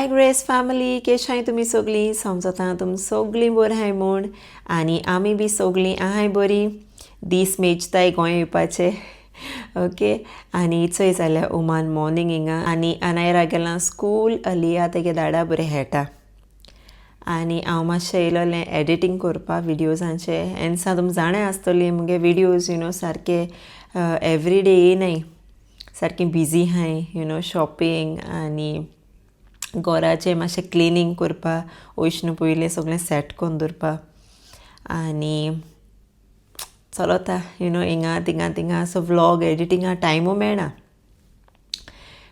हाय grace family, केशाय तुमी सगळीं? समजता तुम सगळीं बरीं हाय म्हूण आनी आमी बी सगळीं आहाय बरीं. दीस मेजताय गोंय येवपाचे. ओके, आनी चोय जाल्यार उमान मॉर्निंग हिंगा आनी अनायरा गेलां स्कूल. लिया तेगे दाडा बरें हेटा आनी हांव मातशें येयलोलें एडिटींग करपा विडियोजांचे. एन्सा तुम जाणें आसतलीं मुगे विडियोज सारके एवरी डे येयनाय, सारकें बिजी हाय शॉपिंग आनी घराचें मातशें क्लिनींग करपा, वयशनू पयलीं सगळें सेट करून दवरपा आनी चलता हिंगा थिंगा सो व्लॉग एडिटिंगा टायमू मेळना.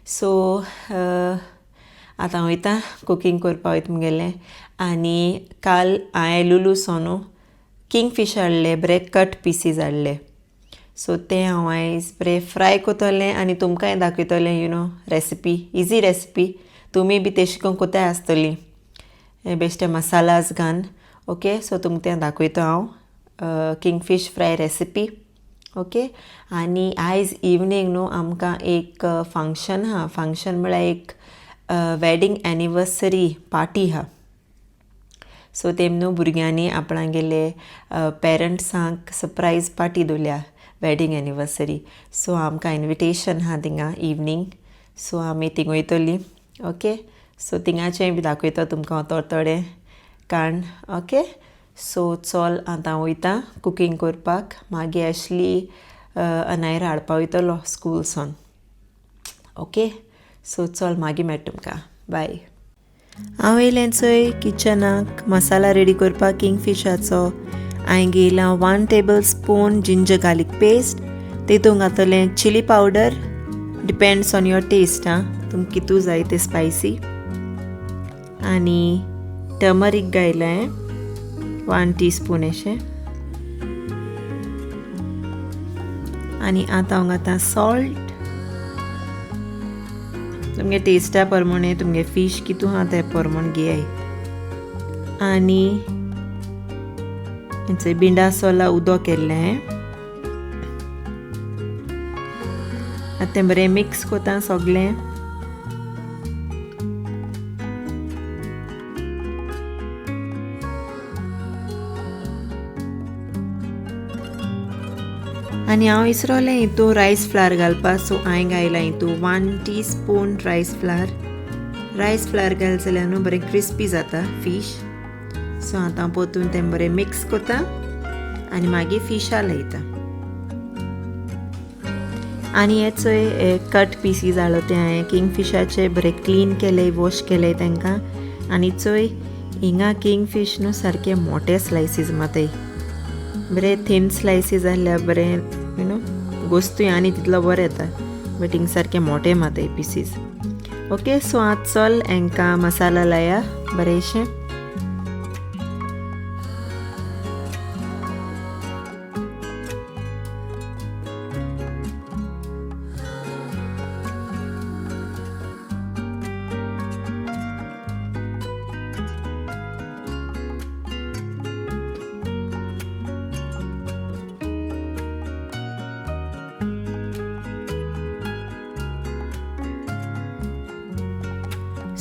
सो आतां वयता कुकींग करपा वयता मुगेलें. आनी काल हांवें लुलू सोनू किंगफीश हाडले, बरे कट पीसीस हाडले. सो तें हांव आयज बरें फ्राय कोतोलें आनी तुमकांय दाखयतलें रेसिपी, इजी रेसिपी. तुमी बी तेश करून कोताय आसतलीं बेश्टे मसालाज घान. ओके, सो तुमकां तें दाखयता हांव किंगफीश फ्राय रेसिपी. ओके, आनी आयज इवनींग न्हू आमकां एक फंक्शन आहा. फंक्शन म्हळ्यार एक वेडींग एनिवर्सरी पार्टी आहा. सो तेम न्हू भुरग्यांनी आपणागेले पेरंट्सांक सरप्रायज पार्टी दवरल्या वेडींग एनिवर्सरी. सो आमकां इन्विटेशन आहा थिंगा इवनींग. सो आमी थिंग वयतलीं. ओके, सो थिंगाचें बी दाखयता तुमकां थोडें काण. ओके, सो चल आतां वयता कुकींग करपाक. मागीर एशली अनायरा हाडपा वयतलो स्कूलसून. ओके, सो चल मागीर मेळटा तुमकां. बाय. हांव येयलें चोय किचनाक मसाला रेडी करपाक किंगफिशाचो. हांवें घेयलां 1 table spoon ginger garlic paste. तितून घातलें chilli powder, depends on your taste. तुमकां कितू जाय ते स्पायसी. आनी टर्मरीक घायलें 1 टीस्पून अशें. आनी आतां हांव घातां सॉल्ट. तुमगे टेस्टा प्रमाणे तुमगे फीश कितू आहा ते प्रमाण घेयाय. आनी हेंचें भिंडासोला उदक केल्लें. आतां तें बरें मिक्स कोता सगळें. आनी हांव विसरोलें हितू रायस फ्लावर घालपा. सो हांवें घायलां हितू 1 टीस्पून रायस फ्लावर. रायस फ्लावर घाल जाल्यार न्हू बरें क्रिस्पी जाता फीश. सो आतां पोतून तें बरें मिक्स कोता आनी मागीर फिशा लायता. आनी हे चोय कट पीसीस हाडलो ते हांवें किंगफिशाचे बरें क्लीन केले, वॉश केले तांकां. आनी चोय हिंगा किंगफीश न्हू सारके मोटे स्लायसीस माताय. बरें थीन स्लायसीस जाल्यार बरें गोस्तूय आनी तितलो बरें येता. बट हिंग सारके मोटे माताय पीसीस. ओके, सो आतां चल हांकां मसाला लाया बरेंशें.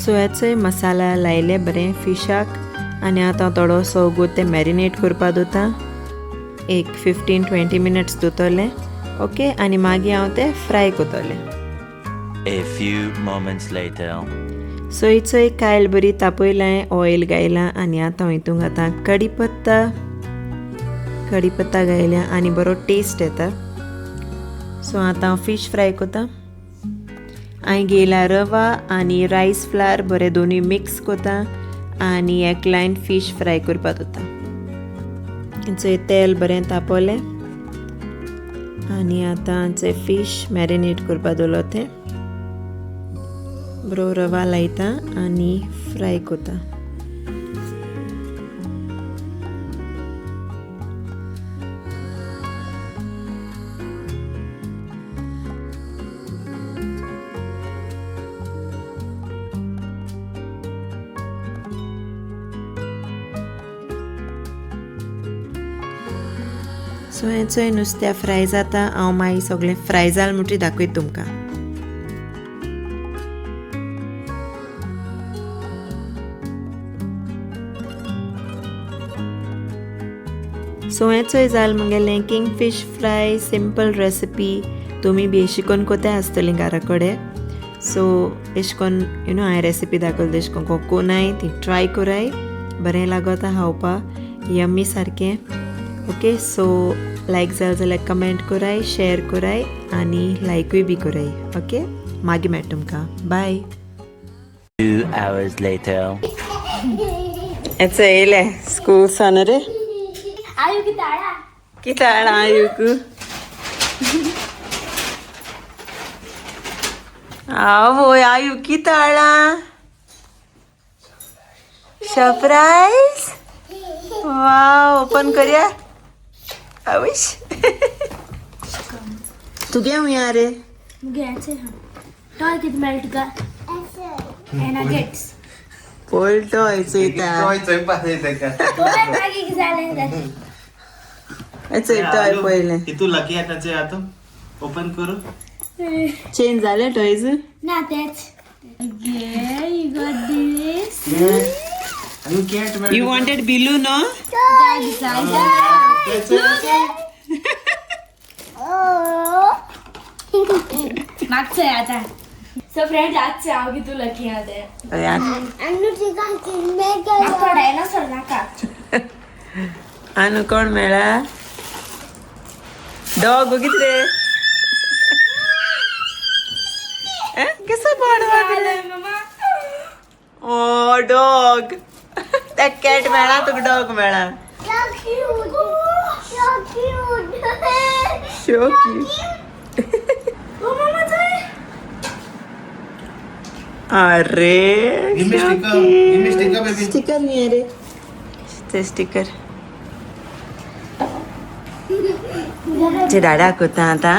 सो हेचोय मसाला लायले बरें फिशाक. आनी आतां थोडोसो वगत तें मॅरिनेट करपा दोता. एक 15-20 मिनट्स दोतोलें. ओके, आनी मागीर हांव तें फ्राय कोतोलें. A few moments later. सो हिचोय कायल बरी तापयलां, ऑयल घायलां आनी आतां हितून घातां कढीपत्ता. कढीपत्ता घायल्या आनी बरो टेस्ट येता. सो आतां हांव फीश फ्राय कोतां. हांवें घेयला रवा आनी रायस फ्लावर बरें दोनूय मिक्स कोता आनी एकलायन फीश फ्राय करपा दोता. हेंचें तेल बरें तापोलें आनी आतां हांचें फीश मॅरिनेट करपा दवरलो तें. बरो रवा लायता आनी फ्राय कोता. सो हेचोय नुस्तें फ्राय जाता. हांव मागीर सगळें फ्राय जालें म्हणटरी दाखयता तुमकां. सो हें चोय जाल म्हगेलें किंगफीश फ्राय सिंपल रेसिपी तुमी बी अशी करून कोताय आसतलीं घरा कडेन सो एश कोन्न यू नो हांवें रेसिपी दाखयली तेश कोन्न कोकोनाय ती ट्राय कोराय बरें लागोता खावपा यम्मी सारकें ओके सो लायक जाल जाल्यार कमेंट कोराय शेअर कोराय आनी लायकूय बी कोराय ओके मागीर मेळटा तुमकां बाय 2 hours later. हेचो येयलें स्कूल सान रे आयु कितें हाडा आयूक आवय आयू कितें हाडा सरप्राईज वाव ओपन करूया आवश तुगे हुया रे मुगे टॉय कित मेल्ट का नगेट्स पोल टॉय चोयता टॉय मागी की जाले हेचो टॉय पयलें तू लकी आताचे आता ओपन करू चेंज जाले टॉयज ना तेच Okay, you got this. You can't you wanted बिलू नो मागचं आहे आता सो फ्रेंड्स आजचे हांव की तू लकी आते म्हाका डायनासोर नाका आनु कोण मेळा डॉग कित रे कसं पाडवा ओ डॉग त्या कॅट मेळा तुका डॉग मेळा शो अरे Give me sticker baby. Sticker नहीं है रे ते स्टिकर जे डाडा कोता आता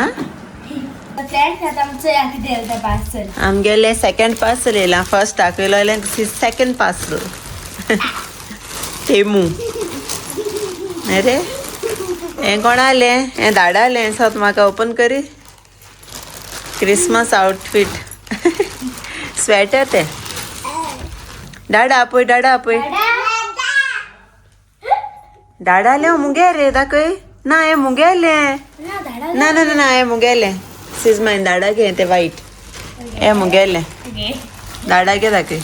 फ्रेंड्स आता आमचं या किती येतं पार्सल आमगेले सेकंड पार्सल येला फर्स्ट टाकलेलो दिस इज सेकंड पार्सल थेमू अरे हें कोणालें हें धाडालें सो म्हाका ओपन करी क्रिसमस आउटफिट स्वेटर ते डाडा आपय डाडाले मुगे रे दाखय ना हे मुगेले ना ना ना ना हे मुगेले सीज माइन दाडा घे ते वाईट हे मुगेले दाडा घे दाखय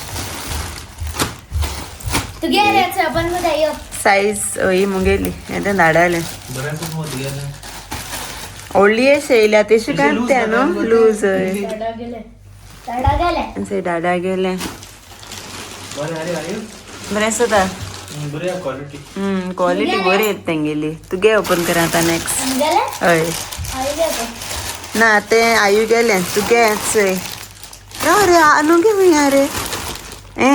तू घे रे आपण मध्ये ये साईज ही मुगेली हे ते धाडाले बऱ्याच मोठ गेलं ओळी येयल्या तेशी काडते न्हू लूज दाडा गेले से डाडा गेले बरं अरे बरें सुद्दां बरी क्वालिटी क्वालिटी बरी येत तेंगेली तुगे ओपन कर आतां नेक्स्ट गेले हय आई गेले ना ते आयू गेले तुगे चोय रे आनू गे हुया रे ए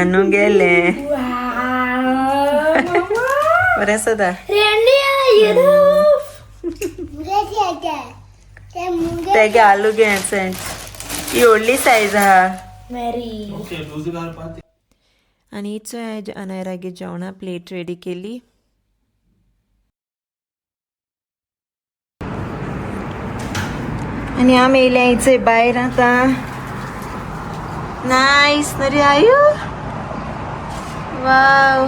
आनू गेले बरें सुद्दां तेगे आलू घे सेंट ही व्हडली सायज आहा मेरी ओके लूज घाल पाते आनी चोय अनायरागे जेवणा प्लेट रेडी केली आनी आमी येयले इचे भायर आतां नायस नरी आयू वाव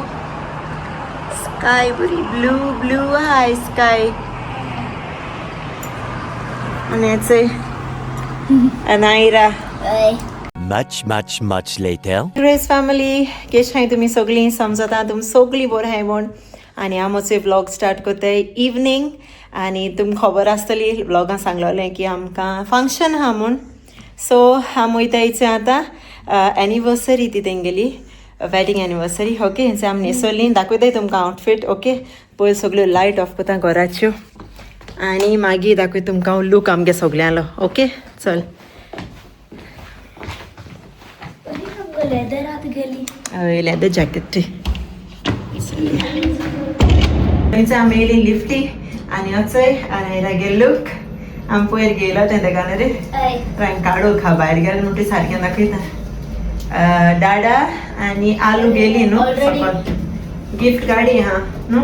स्काय बरी ब्लू ब्लू हाय स्काय आनी हेचे अनायरा Much later. रेस फॅमिली केश हाय तुमी सगळीं समजता तुमी सगळीं बरो हाय म्हूण आनी हांव म्हजो व्लॉग स्टार्ट कोताय इवनींग आनी तुमकां खबर आसतली व्लॉगान सांगलोलें की आमकां फंक्शन आहा म्हूण सो हांव वयतायचें आतां एनिवर्सरी ती तेंगेली वेडींग एनिवर्सरी ओके हेंचे आमी न्हेसोलीं दाखयताय तुमकां आउटफीट ओके पयलीं सगळ्यो लायट ऑफ कोता घराच्यो आनी मागीर दाखय तुमकां लूक आमगे सगळ्यांलो ओके चल लेदरात गेली हय लेदर जॅकेट थंयच आमी येयली लिफ्टी आनी वचय अनायरागे लूक आमी पयर गेलो तें तेका न्हू रे रंग काडूंक खा भायर गेले म्हणटी सारकें दाखयता डाडा आनी आलू गेली न्हू सकल गिफ्ट गाडी आहा न्हू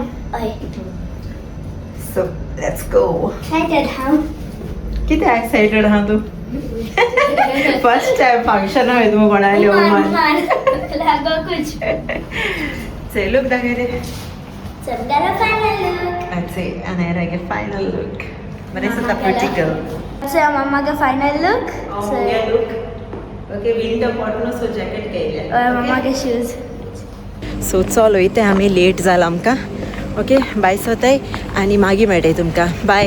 सो लेट्स गो एक्साइटेड हांव कितें एक्सायटेड आहा तूं फर्स्ट टाइम फंक्शन है तुम कोणाले ओमान लागो कुछ से लुक दाखय रे चंदरा फाइनल लुक अच्छे आणि रागे फायनल लुक बरे सता प्रिटी गर्ल से मम्मा का फाइनल लुक या look okay winter cotton so jacket केले और मम्मा के शूज सो चलो इथे आम्ही लेट जाला आमकां ओके बाय सोताय आणि मागीर मेळटाय तुमकां बाय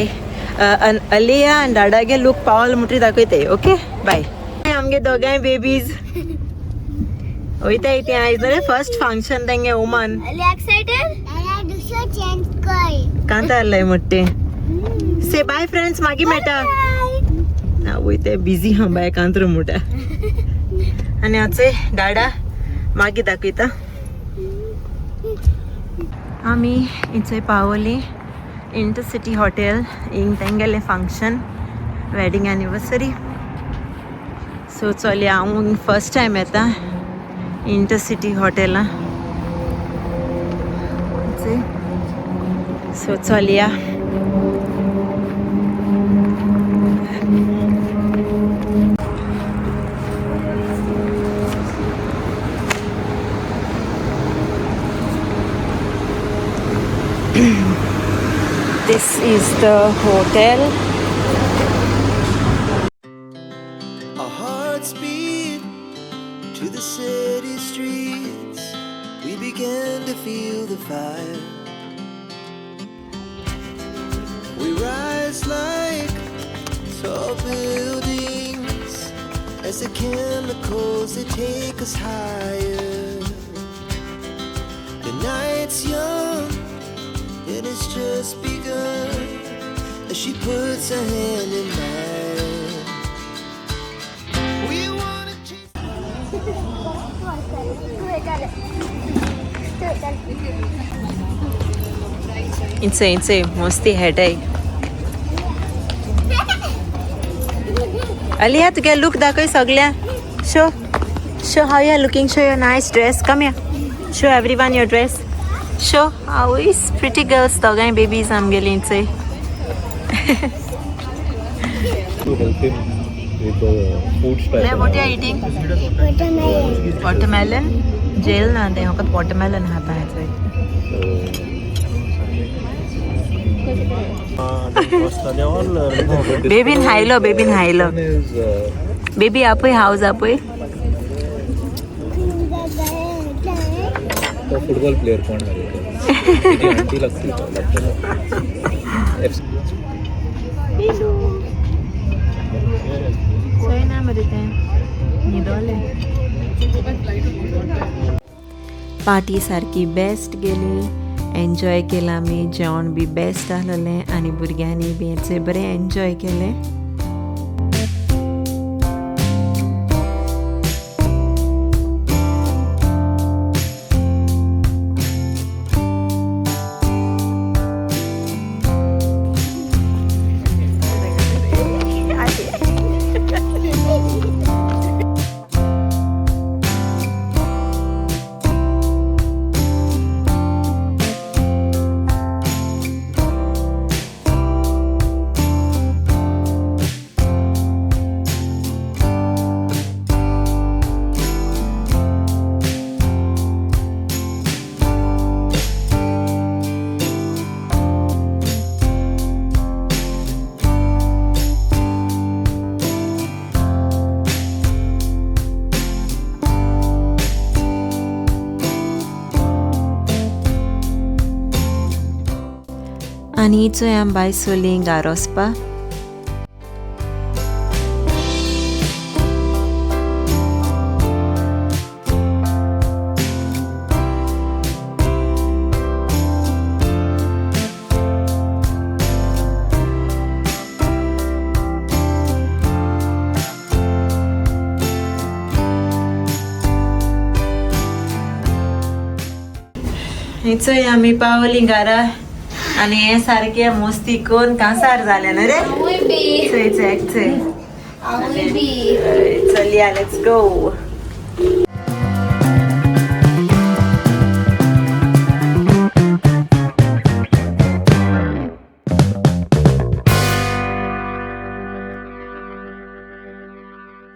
अलिया आनी डाडागे लूक पावल म्हणटरी दाखयताय ओके बाय आमगे दोगांय बेबीज वयताय ते आयज रे फर्स्ट फंक्शन तेंगे ओमान अली एक्साइटेड अला दुसरो चेंज कर कांता आलंय मोठे से बाय फ्रेंड्स मागीर मेळटा ना वयताय बिझी हा बाय कांत्र मोठा आनी आचे डाडा मागीर दाखयता आमी इथे पावली इंटरसिटी हॉटेल इंग तेंगेले फंक्शन वेडिंग एनिवर्सरी सो चली हांव फर्स्ट टायम येता इंटरसिटी हॉटेला सो चलया This is the hotel. Our hearts beat to the city streets. We began to feel the fire. We rise like tall buildings as the chemicals they take us higher. The night's young and it's just begun as she puts her hand in mine. We wanna chase. It's a mostly headache. Aliya, तुगे look दाखव सगळ्या. Show how you are looking. Show your nice dress. Come here. Show everyone your dress. Show how is pretty girls दोगांय babies आमगे लिंचे. To help him with the food style. What are you eating? Watermelon. Jail ना दे यहाँ पर watermelon आता है तो. Baby in high low. Baby आप house आप football player कोण किती आंटी लागतील सोय ना मध्ये ते निदोले पार्टी सारकी बेस्ट गेली एन्जॉय केला आमी जेवण बी बेस्ट आसलेलें आनी भुरग्यांनी बी हेचे बरें एन्जॉय केलें आनी चोय आम बाय सोली घार वचपा चोय आमी पावली घारा आणि हे सारखे मस्ती करून कांसार झाले ना रे चल लेट्स गो